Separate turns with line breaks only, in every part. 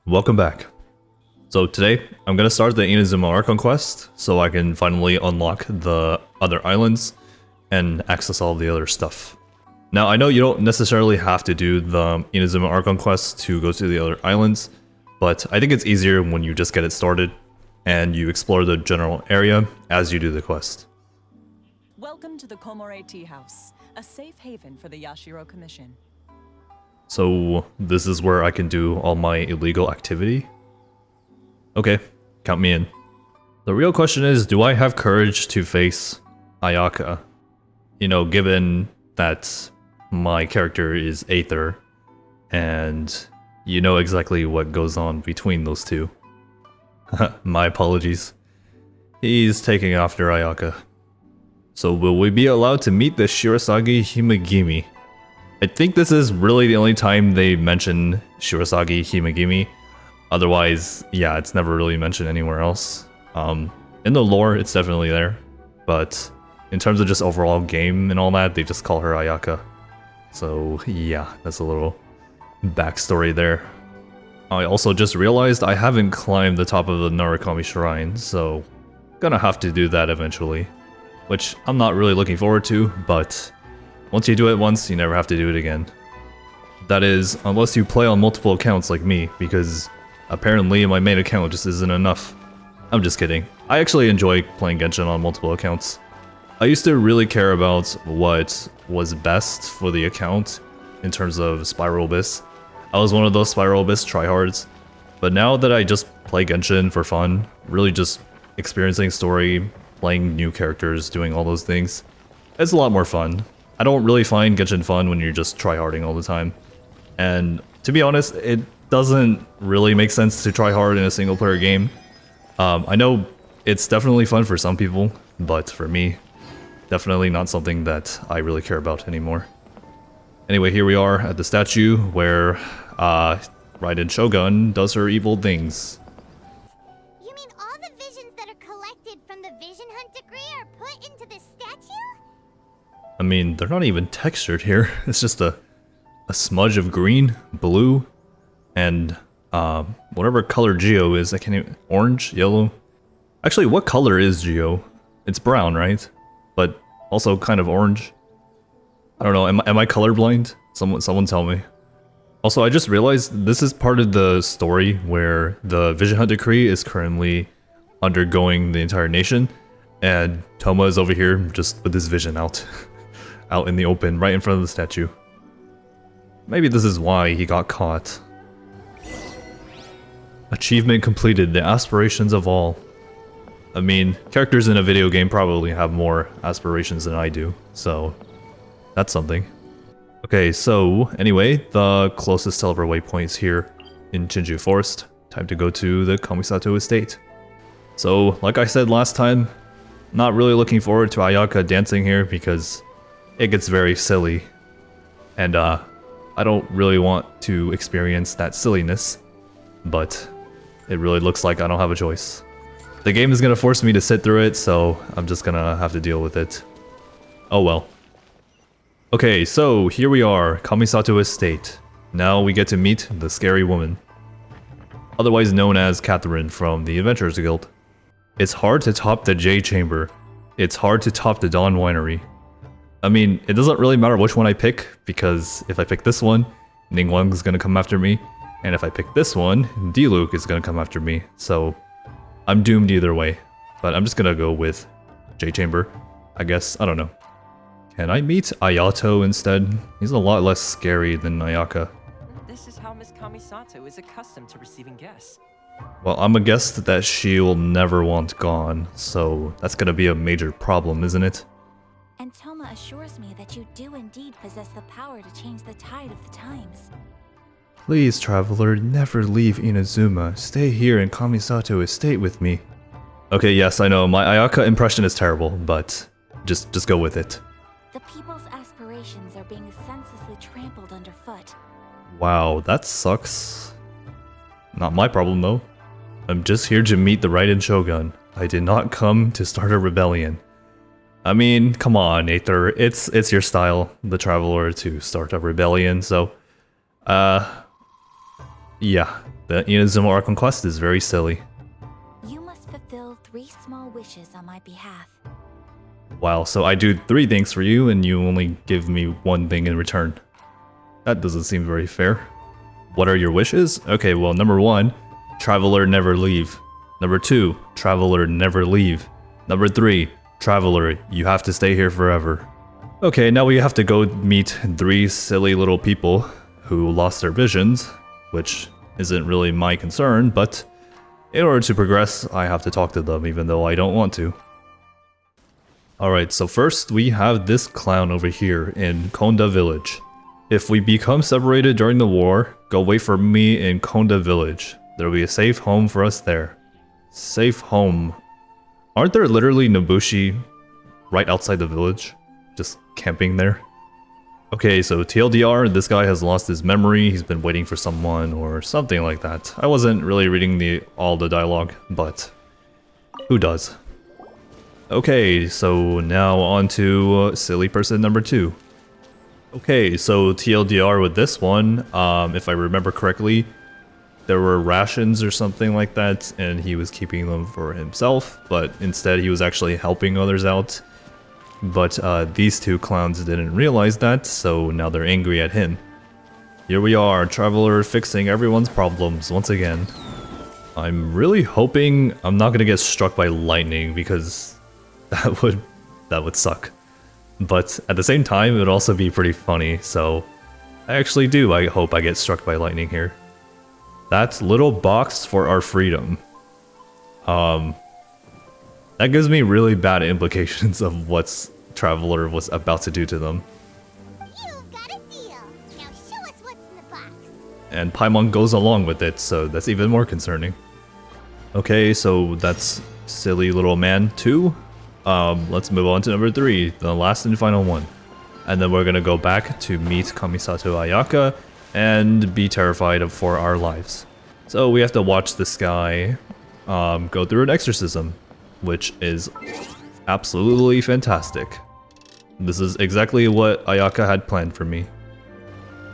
Welcome back. So today, I'm gonna start the Inazuma Archon quest, so I can finally unlock the other islands and access all the other stuff. Now, I know you don't necessarily have to do the Inazuma Archon quest to go to the other islands, but I think it's easier when you just get it started, and you explore the general area as you do the quest.
Welcome to the Komore Tea House, a safe haven for the Yashiro Commission.
So, this is where I can do all my illegal activity? Okay, count me in. The real question is, do I have courage to face Ayaka? You know, given that my character is Aether, and you know exactly what goes on between those two. My apologies. He's taking after Ayaka. So will we be allowed to meet the Shirasagi Himegimi? I think this is really the only time they mention Shirasagi Himegimi. Otherwise, yeah, it's never really mentioned anywhere else. In the lore, it's definitely there. But in terms of just overall game and all that, they just call her Ayaka. So yeah, that's a little backstory there. I also just realized I haven't climbed the top of the Narukami Shrine, so gonna have to do that eventually. Which I'm not really looking forward to, but once you do it once, you never have to do it again. That is, unless you play on multiple accounts like me, because apparently my main account just isn't enough. I'm just kidding. I actually enjoy playing Genshin on multiple accounts. I used to really care about what was best for the account in terms of Spiral Abyss. I was one of those Spiral Abyss tryhards, but now that I just play Genshin for fun, really just experiencing story, playing new characters, doing all those things, it's a lot more fun. I don't really find Genshin fun when you're just tryharding all the time. And to be honest, it doesn't really make sense to try hard in a single player game. I know it's definitely fun for some people, but for me, definitely not something that I really care about anymore. Anyway, here we are at the statue where Raiden Shogun does her evil things.
You mean all the visions that are collected from the Vision Hunt decree are put into this statue?
I mean, they're not even textured here. It's just a smudge of green, blue, and whatever color Geo is. I can't even... Orange? Yellow? Actually, what color is Geo? It's brown, right? But also kind of orange. I don't know, am I colorblind? Someone tell me. Also, I just realized this is part of the story where the Vision Hunt decree is currently undergoing the entire nation, and Toma is over here just with his vision out. Out in the open, right in front of the statue. Maybe this is why he got caught. Achievement completed, the aspirations of all. I mean, characters in a video game probably have more aspirations than I do, so that's something. Okay, so anyway, the closest teleport waypoint is here in Chinju Forest. Time to go to the Kamisato estate. So, like I said last time, not really looking forward to Ayaka dancing here because it gets very silly. And I don't really want to experience that silliness, but it really looks like I don't have a choice. The game is gonna force me to sit through it, so I'm just gonna have to deal with it. Oh well. Okay, so here we are, Kamisato Estate. Now we get to meet the scary woman. Otherwise known as Catherine from the Adventurers Guild. It's hard to top the J Chamber. It's hard to top the Dawn Winery. I mean, it doesn't really matter which one I pick, because if I pick this one, Ningguang's gonna come after me, and if I pick this one, Diluc is gonna come after me, so I'm doomed either way. But I'm just gonna go with J Chamber, I guess, I don't know. Can I meet Ayato instead? He's a lot less scary than Ayaka.
This is how Miss Kamisato is accustomed to receiving guests.
Well, I'm a guess that she will never want gone, so that's gonna be a major problem, isn't it?
And Toma assures me that you do indeed possess the power to change the tide of the times.
Please, traveler, never leave Inazuma. Stay here in Kamisato Estate with me. Okay, yes, I know, my Ayaka impression is terrible, but just go with it.
The people's aspirations are being senselessly trampled underfoot.
Wow, that sucks. Not my problem, though. I'm just here to meet the Raiden Shogun. I did not come to start a rebellion. I mean, come on, Aether. It's your style, the Traveler, to start a rebellion, so... yeah. The Inazuma Archon quest is very silly.
You must fulfill 3 small wishes on my behalf.
Wow, so I do 3 things for you and you only give me 1 thing in return. That doesn't seem very fair. What are your wishes? Okay, well, number 1, Traveler never leave. Number 2, Traveler never leave. Number 3, Traveler, you have to stay here forever. Okay, now we have to go meet 3 silly little people who lost their visions, which isn't really my concern, but in order to progress, I have to talk to them even though I don't want to. Alright, so first we have this clown over here in Konda Village. If we become separated during the war, go wait for me in Konda Village. There will be a safe home for us there. Safe home. Aren't there literally Nobushi right outside the village? Just camping there? Okay, so TLDR, this guy has lost his memory, he's been waiting for someone or something like that. I wasn't really reading all the dialogue, but who does? Okay, so now on to silly person number 2. Okay, so TLDR with this one, if I remember correctly, there were rations or something like that, and he was keeping them for himself, but instead he was actually helping others out. But these 2 clowns didn't realize that, so now they're angry at him. Here we are, Traveler fixing everyone's problems once again. I'm really hoping I'm not gonna get struck by lightning because that would suck. But at the same time, it would also be pretty funny, so I hope I get struck by lightning here. That little box for our freedom. That gives me really bad implications of what Traveler was about to do to them.
You've got a deal. Now show us what's in the box.
And Paimon goes along with it, so that's even more concerning. Okay, so that's silly little man 2. Let's move on to number 3, the last and final one. And then we're gonna go back to meet Kamisato Ayaka and be terrified for our lives. So we have to watch this guy go through an exorcism, which is absolutely fantastic. This is exactly what Ayaka had planned for me.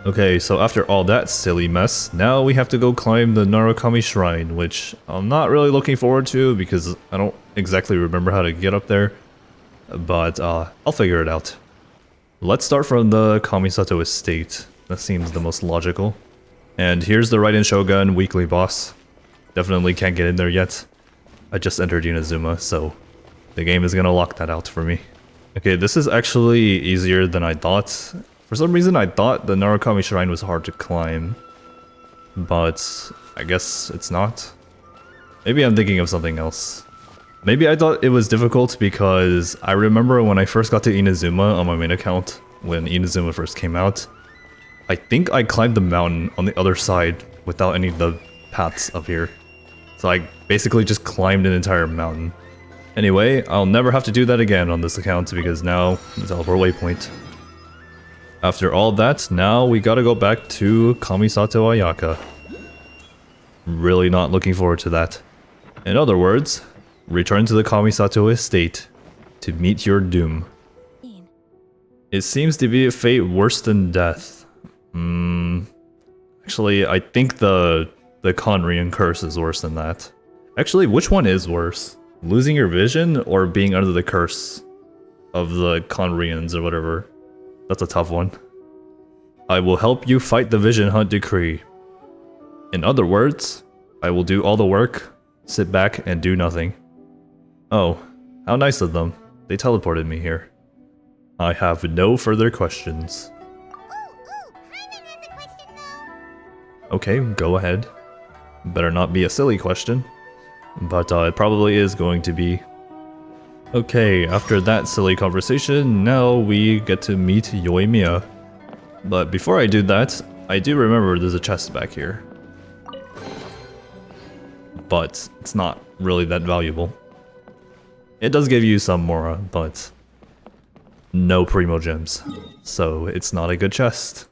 Okay, so after all that silly mess, now we have to go climb the Narukami Shrine, which I'm not really looking forward to because I don't exactly remember how to get up there, but I'll figure it out. Let's start from the Kamisato estate. That seems the most logical. And here's the Raiden Shogun weekly boss. Definitely can't get in there yet. I just entered Inazuma, so the game is gonna lock that out for me. Okay, this is actually easier than I thought. For some reason I thought the Narukami Shrine was hard to climb, but I guess it's not. Maybe I'm thinking of something else. Maybe I thought it was difficult because I remember when I first got to Inazuma on my main account, when Inazuma first came out, I think I climbed the mountain on the other side without any of the paths up here. So I basically just climbed an entire mountain. Anyway, I'll never have to do that again on this account because now it's our waypoint. After all that, now we gotta go back to Kamisato Ayaka. Really not looking forward to that. In other words, return to the Kamisato estate to meet your doom. It seems to be a fate worse than death. Actually, I think the Conrian curse is worse than that. Actually, which one is worse? Losing your vision or being under the curse of the Conrians or whatever? That's a tough one. I will help you fight the Vision Hunt decree. In other words, I will do all the work, sit back and do nothing. Oh, how nice of them. They teleported me here. I have no further questions.
Paimon has a question though.
Okay, go ahead. Better not be a silly question. But it probably is going to be. Okay, after that silly conversation, now we get to meet Yoimiya. But before I do that, I do remember there's a chest back here. But it's not really that valuable. It does give you some Mora, but no Primo Gems. So it's not a good chest.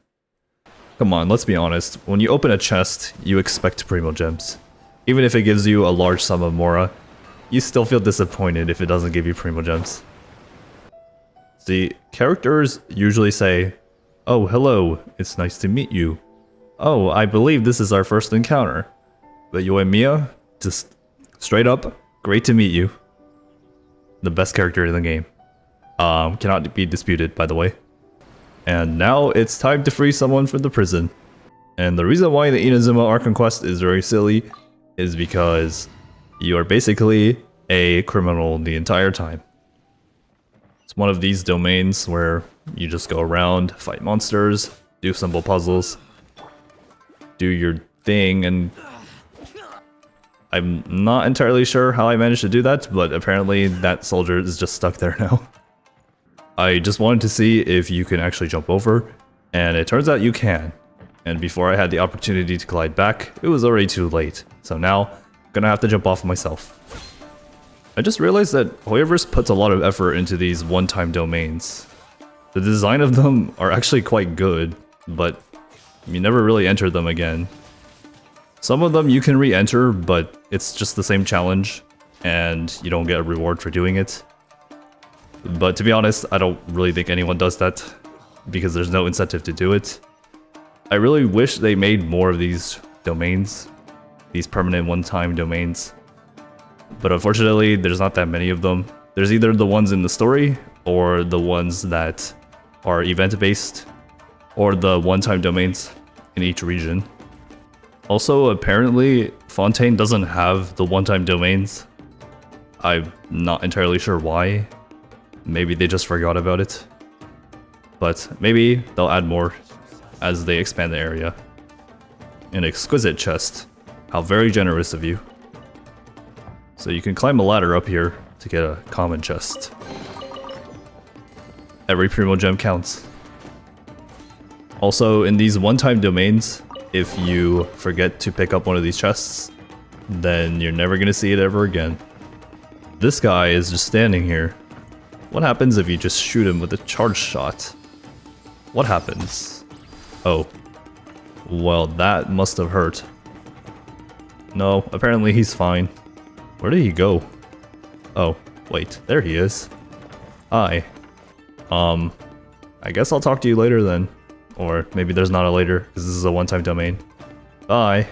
Come on, let's be honest. When you open a chest, you expect Primo Gems. Even if it gives you a large sum of Mora, you still feel disappointed if it doesn't give you Primo Gems. See, characters usually say, "Oh, hello, it's nice to meet you. Oh, I believe this is our first encounter. But Yoimiya, just straight up, great to meet you. The best character in the game. Cannot be disputed, by the way. And now it's time to free someone from the prison. And the reason why the Inazuma Archon quest is very silly is because you are basically a criminal the entire time. It's one of these domains where you just go around, fight monsters, do simple puzzles, do your thing, and I'm not entirely sure how I managed to do that, but apparently that soldier is just stuck there now. I just wanted to see if you can actually jump over, and it turns out you can. And before I had the opportunity to glide back, it was already too late. So now, I'm gonna have to jump off myself. I just realized that Hoyoverse puts a lot of effort into these one-time domains. The design of them are actually quite good, but you never really enter them again. Some of them you can re-enter, but it's just the same challenge, and you don't get a reward for doing it. But to be honest, I don't really think anyone does that, because there's no incentive to do it. I really wish they made more of these domains, these permanent one-time domains. But unfortunately, there's not that many of them. There's either the ones in the story, or the ones that are event-based, or the one-time domains in each region. Also, apparently, Fontaine doesn't have the one-time domains. I'm not entirely sure why. Maybe they just forgot about it. But maybe they'll add more as they expand the area. An exquisite chest. How very generous of you. So you can climb a ladder up here to get a common chest. Every Primo Gem counts. Also, in these one-time domains, if you forget to pick up one of these chests, then you're never gonna see it ever again. This guy is just standing here. What happens if you just shoot him with a charge shot? What happens? Oh. Well, that must have hurt. No, apparently he's fine. Where did he go? Oh, wait, there he is. Hi. I guess I'll talk to you later then. Or maybe there's not a later, because this is a one-time domain. Bye.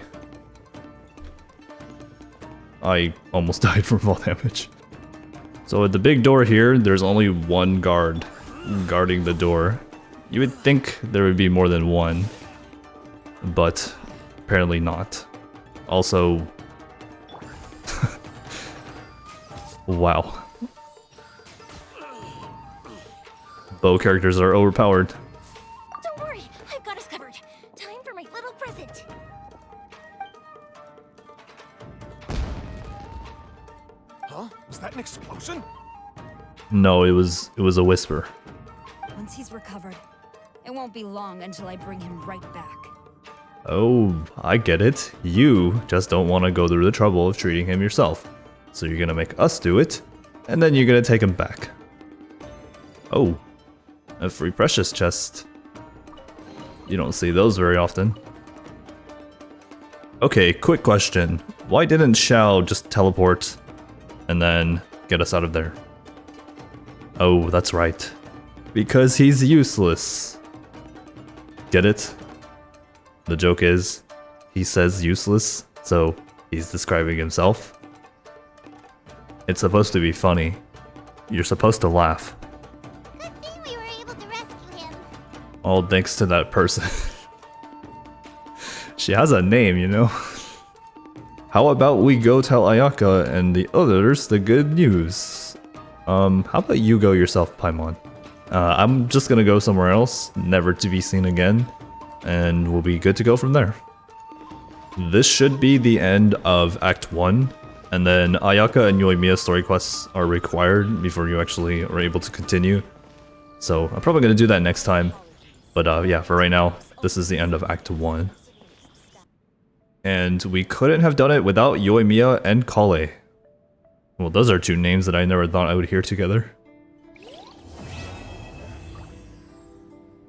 I almost died from fall damage. So at the big door here, there's only one guard guarding the door. You would think there would be more than one, but apparently not. Also, wow. Bow characters are overpowered.
Don't worry, I've got us covered. Time for my little present.
Huh? Was that an explosion?
No, it was a whisper.
Once he's recovered, it won't be long until I bring him right back.
Oh, I get it. You just don't want to go through the trouble of treating him yourself. So you're gonna make us do it, and then you're gonna take him back. Oh, a free precious chest. You don't see those very often. Okay, quick question. Why didn't Xiao just teleport and then get us out of there? Oh, that's right. Because he's useless. Get it? The joke is, he says useless, so he's describing himself. It's supposed to be funny. You're supposed to laugh.
Good thing we were able to rescue him.
All thanks to that person. She has a name, you know? How about we go tell Ayaka and the others the good news? How about you go yourself, Paimon? I'm just gonna go somewhere else, never to be seen again, and we'll be good to go from there. This should be the end of Act 1, and then Ayaka and Yoimiya story quests are required before you actually are able to continue. So I'm probably gonna do that next time, but yeah, for right now, this is the end of Act 1. And we couldn't have done it without Yoimiya and Kale. Well, those are two names that I never thought I would hear together.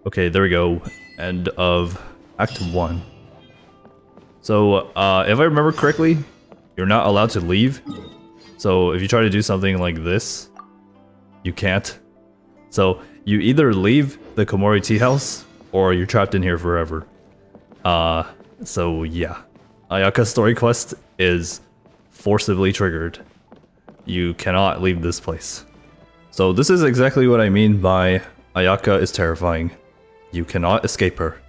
Okay, there we go. End of Act 1. So, if I remember correctly, you're not allowed to leave. So, if you try to do something like this, you can't. So, you either leave the Komori tea house, or you're trapped in here forever. So yeah. Ayaka's story quest is forcibly triggered. You cannot leave this place. So this is exactly what I mean by Ayaka is terrifying. You cannot escape her.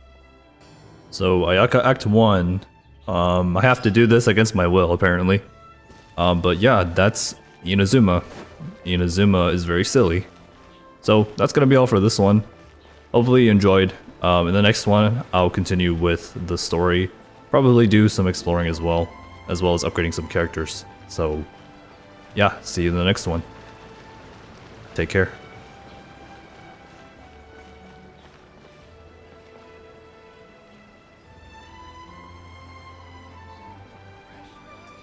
So Ayaka Act 1, I have to do this against my will apparently. But yeah, that's Inazuma. Inazuma is very silly. So that's gonna be all for this one. Hopefully you enjoyed. In the next one, I'll continue with the story. Probably do some exploring as well as upgrading some characters. So yeah, see you in the next one. Take care.